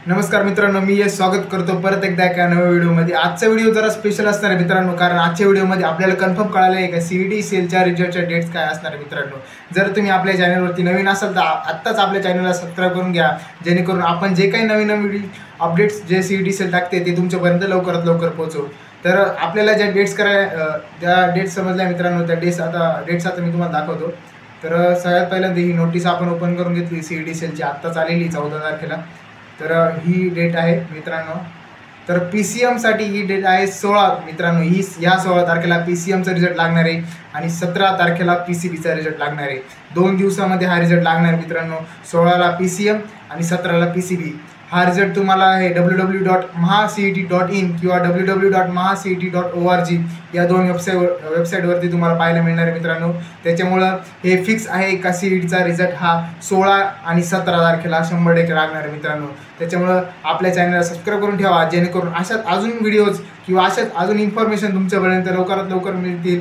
नमस्कार मित्रांनो, मी हे स्वागत करतो परत एकदा एका नव्या व्हिडिओमध्ये। आजचा व्हिडिओ जरा स्पेशल असणार आहे मित्रांनो, कारण आजच्या व्हिडिओमध्ये आपल्याला कन्फर्म कळालं आहे का सीईटी सेलच्या रिझल्टच्या डेट्स काय असणार आहे मित्रांनो। जर तुम्ही आपल्या चॅनलवरती नवीन असाल तर आत्ताच आपल्या चॅनलला सबस्क्राईब करून घ्या, जेणेकरून आपण जे काही नवीन नवीन अपडेट्स जे सीईटी सेल टाकते ते तुमच्यापर्यंत लवकरात लवकर पोहोचवू। तर आपल्याला ज्या डेट्स ज्या डेट्स समजल्या मित्रांनो, त्या डेट्स आता मी तुम्हाला दाखवतो। तर सगळ्यात पहिल्यांदा ही नोटीस आपण ओपन करून घेतली सीईटी सेलची, आत्ताच आलेली 14 तारखेला। तर ही डेट आहे मित्रांनो। तर PCMसाठी ही डेट आहे 16 मित्रांनो। ह्या 16 तारखेला PCMचा रिझल्ट लागणार आहे आणि 17 तारखेला PCBचा रिझल्ट लागणार आहे। 2 दिवसामध्ये हा रिझल्ट लागणार आहे मित्रांनो। 16ला PCM आणि 17ला PCB। हा रिझल्ट तुम्हाला आहे www.mahacet.in किंवा www.mahacet.org या दोन वेबसाईटवरती तुम्हाला पाहायला मिळणार आहे मित्रांनो। त्याच्यामुळं हे फिक्स आहे का सीईटीचा रिझल्ट हा 16 आणि 17 तारखेला 100% लागणार आहे मित्रांनो। त्याच्यामुळं आपल्या चॅनलला सबस्क्राईब करून ठेवा, जेणेकरून अशाच अजून व्हिडिओज किंवा अशाच अजून इन्फॉर्मेशन तुमच्यापर्यंत लवकरात लवकर मिळतील।